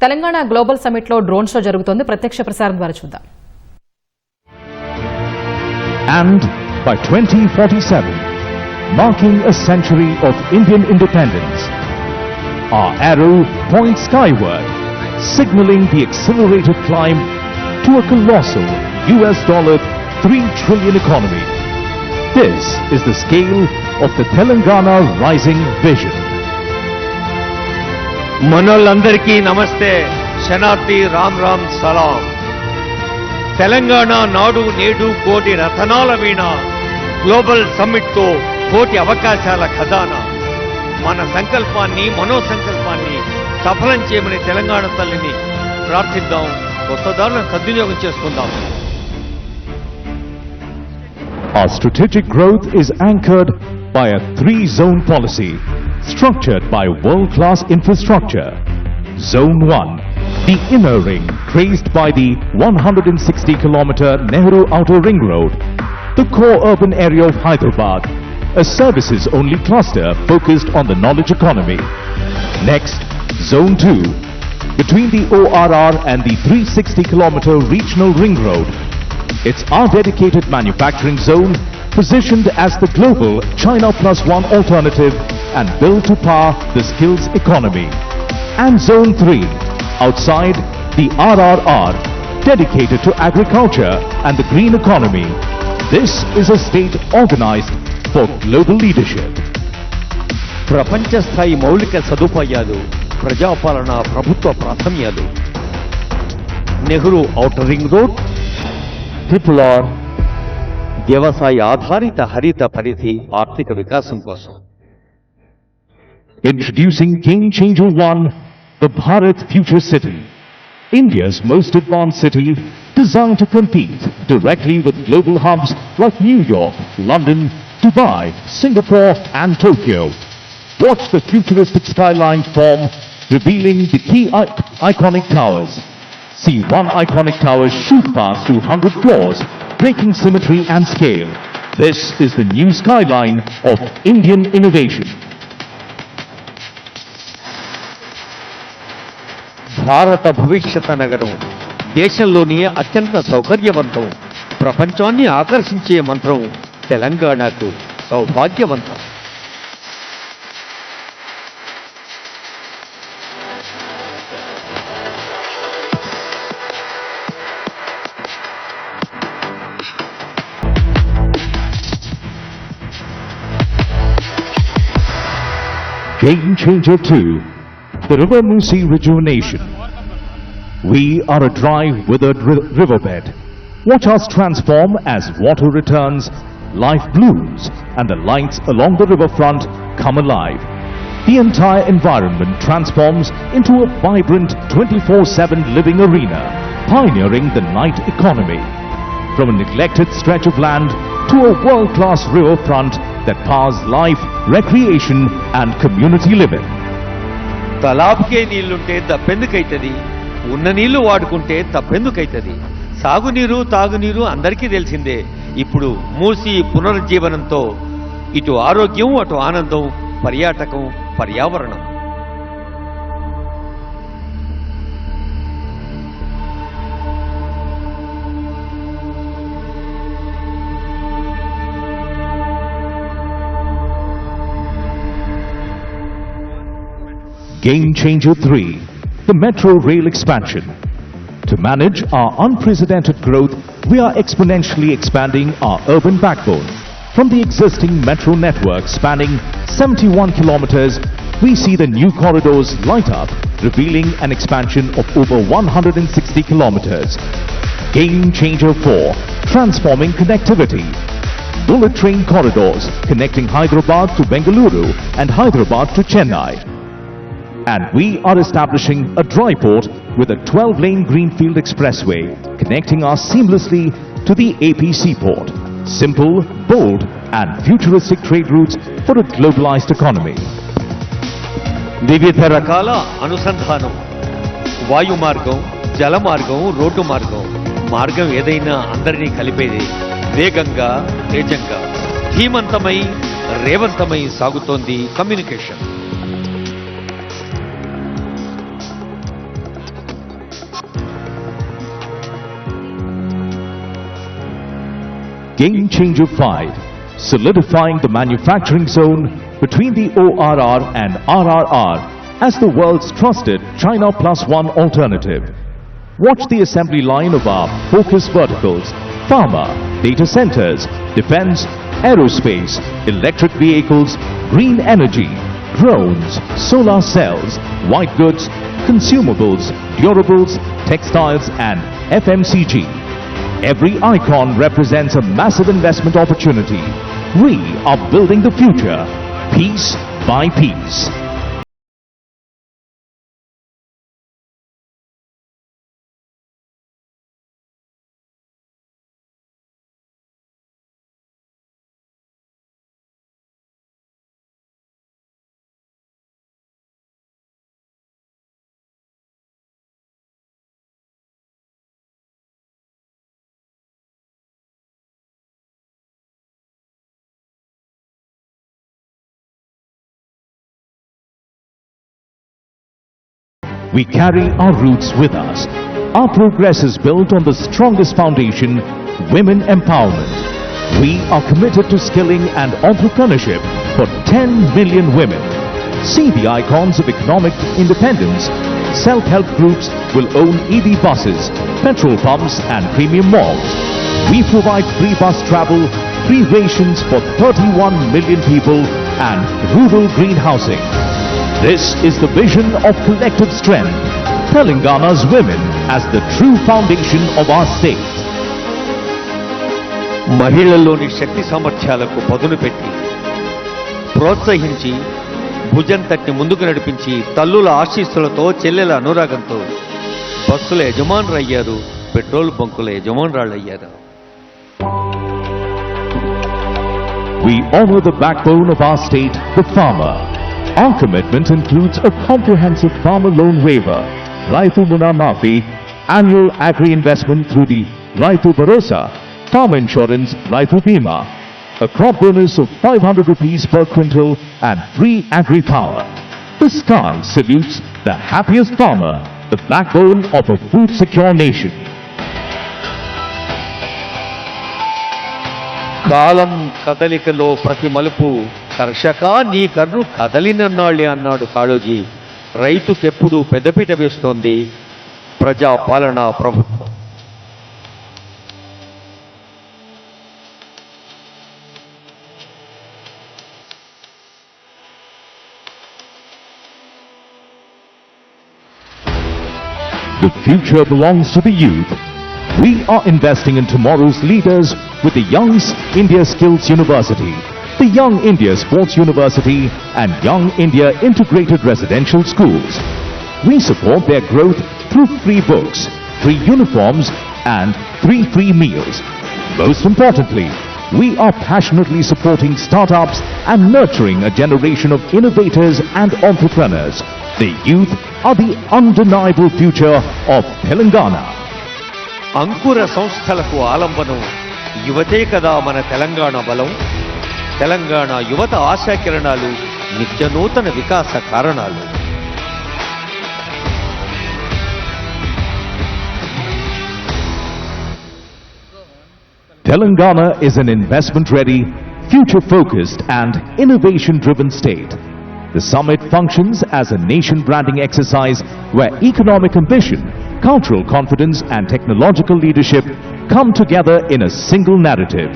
Telangana global summit లో drone show జరుగుతోంది. ప్రత్యక్ష ప్రసారం ద్వారా చూద్దాం. And by 2047, marking a century of Indian independence, our arrow points skyward, signaling the accelerated climb to a colossal $3 trillion economy. This is the scale of the Telangana Rising Vision. మనోళ్ళందరికీ నమస్తే, శనార్థి రామ్ రామ్ సలాం. తెలంగాణ నాడు నేడు కోటి రతనాల వీణ, గ్లోబల్ సమ్మిట్తో కోటి అవకాశాల ఖజానా. మన సంకల్పాన్ని మనోసంకల్పాన్ని సఫలం చేయమని తెలంగాణ తల్లిని ప్రార్థిద్దాం. కొత్త దారులను సద్వినియోగం చేసుకుందాం. Our strategic growth is anchored by a 3-zone policy structured by world-class infrastructure. Zone 1, the inner ring traced by the 160-kilometer Nehru Outer Ring Road, the core urban area of Hyderabad, a services-only cluster focused on the knowledge economy. Next, Zone 2, between the ORR and the 360-kilometer regional ring road. It's our dedicated manufacturing zone, positioned as the global China Plus One alternative and built to power the skills economy. And Zone 3, outside the RRR, dedicated to agriculture and the green economy. This is a state organized for global leadership. ప్రపంచ స్థాయి మౌలిక సదుపాయాలు, ప్రజాపాలన, ప్రభుత్వ ప్రాధాన్యాలు. Nehru outer ring road, triple R, వ్యవసాయ ఆధారిత హరిత పరిధి, ఆర్థిక వికాసం కోసం. Introducing Game Changer 1, the Bharat Future City, India's most advanced city designed to compete directly with global hubs like New York, London, Dubai, Singapore and Tokyo. Watch the futuristic skyline form, revealing the key iconic towers. See one iconic tower shoot past 200 floors, breaking symmetry and scale. This is the new skyline of Indian innovation. భారత భవిష్యత్ నగరం, దేశంలోని అత్యంత సౌకర్యవంతం, ప్రపంచాన్ని ఆకర్షించే మంత్రం తెలంగాణకు సౌభాగ్యవంతం. Game Changer 2, the River Musi rejuvenation. We are a dry, withered riverbed. Watch us transform as water returns, life blooms, and the lights along the riverfront come alive. The entire environment transforms into a vibrant 24/7 living arena, pioneering the night economy. From a neglected stretch of land to a world-class riverfront that powers life, recreation, and community living. తలాబ్కే నీళ్లుంటే దప్పెందుకైతుంది, ఉన్న నీళ్లు వాడుకుంటే తప్పెందుకైతుంది. సాగునీరు తాగునీరు అందరికీ తెలిసిందే. ఇప్పుడు మూసి పునరుజ్జీవనంతో ఇటు ఆరోగ్యం, అటు ఆనందం, పర్యాటకం, పర్యావరణం. Game Changer 3, the metro rail expansion. To manage our unprecedented growth, we are exponentially expanding our urban backbone. From the existing metro network spanning 71 kilometers, we see the new corridors light up, revealing an expansion of over 160 kilometers. Game Changer 4, transforming connectivity. Bullet train corridors connecting Hyderabad to Bengaluru and Hyderabad to Chennai. And we are establishing a dry port with a 12-lane greenfield expressway connecting us seamlessly to the AP seaport. Simple, bold, and futuristic trade routes for a globalized economy. వివిధ రకాల అనుసంధానం, వాయు మార్గం, జల మార్గం, road మార్గం. మార్గం ఏదైనా అందరినీ కలిపేది. వేగంగా, తేజంగా, ధీమంతమై, రేవంతమై సాగుతోంది communication. game-changer fight, solidifying the manufacturing zone between the ORR and RRR as the world's trusted China Plus One alternative. Watch the assembly line of our focus verticals: pharma, data centers, defense, aerospace, electric vehicles, green energy, drones, solar cells, white goods, consumables, durables, textiles and FMCG. Every icon represents a massive investment opportunity. We are building the future, piece by piece. We carry our roots with us. Our progress is built on the strongest foundation, women empowerment. We are committed to skilling and entrepreneurship for 10 million women. See the icons of economic independence. Self-help groups will own EV buses, petrol pumps and premium malls. We provide free bus travel, free rations for 31 million people and rural green housing. This is the vision of collective strength. Telangana's women as the true foundation of our state. మహిళల్లోని శక్తి సామర్థ్యాలకు పదును పెట్టి ప్రోత్సహించి భుజం తట్టి ముందుకు నడిపించి తల్లుల ఆశీస్సులతో చెల్లెల అనురాగంతో బస్సుల యజమానులయ్యారు, petrol బంకుల యజమానురాళ్ళయ్యారు. We honor the backbone of our state, the farmer. Our commitment includes a comprehensive farmer loan waiver, Raitu Muna Mafi, annual agri-investment through the Raitu Bharosa, farm insurance Raitu Bima, a crop bonus of 500 rupees per quintal and free agri-power. The sky salutes the happiest farmer, the backbone of a food-secure nation. కాలం కదలికలో ప్రతి మలుపు కర్షక నీ కర్రు కదలినన్నాళ్ళే అన్నాడు కాళోజీ. రైతుకెప్పుడు పెద్దపీట వేస్తోంది ప్రజాపాలనా ప్రభుత్వం. The future belongs to the youth. We are investing in tomorrow's leaders with the Young India Skills University, the Young India Sports University and Young India Integrated Residential Schools. We support their growth through free books, free uniforms and 3 free meals. Most importantly, we are passionately supporting startups and nurturing a generation of innovators and entrepreneurs. The youth are the undeniable future of Telangana. అంకుర సంస్థలకు ఆలంబనం యువతే కదా మన తెలంగాణ బలం. తెలంగాణ యువత ఆశాకిరణాలు, నిత్యనూతన వికాస కారణాలు. Telangana is an investment-ready, future-focused and innovation-driven state. The summit functions as a nation branding exercise where economic ambition, cultural confidence and technological leadership come together in a single narrative.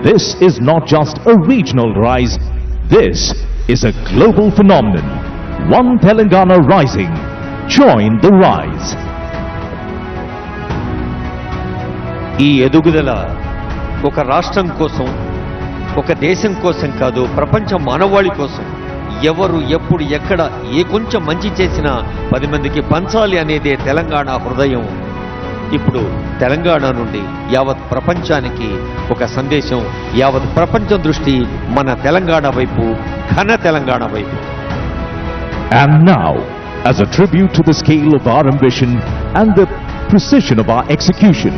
This is not just a regional rise, this is a global phenomenon. One Telangana rising. Join the rise. ఈ ఎదుగుదల ఒక రాష్ట్రం కోసం, ఒక దేశం కోసం కాదు, ప్రపంచ మానవాళి కోసం. ఎవరు ఎప్పుడు ఎక్కడ ఏ కొంచెం మంచి చేసినా 10 మందికి పంచాలి అనేదే తెలంగాణ హృదయం. ఇప్పుడు తెలంగాణ నుండి యావత్ ప్రపంచానికి ఒక సందేశం, యావత్ ప్రపంచం దృష్టి మన తెలంగాణ వైపు, ఘన తెలంగాణ వైపు. And now, as a tribute to the scale of our ambition and the precision of our execution,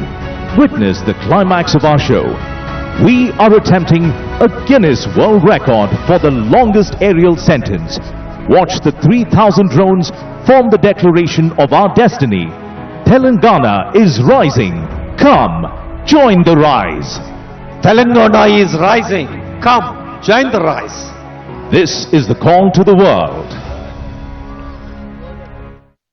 witness the climax of our show. We are attempting a Guinness World Record for the longest aerial sentence. Watch the 3,000 drones form the declaration of our destiny. Telangana is rising. Come, join the rise. Telangana is rising. Come, join the rise. This is the call to the world.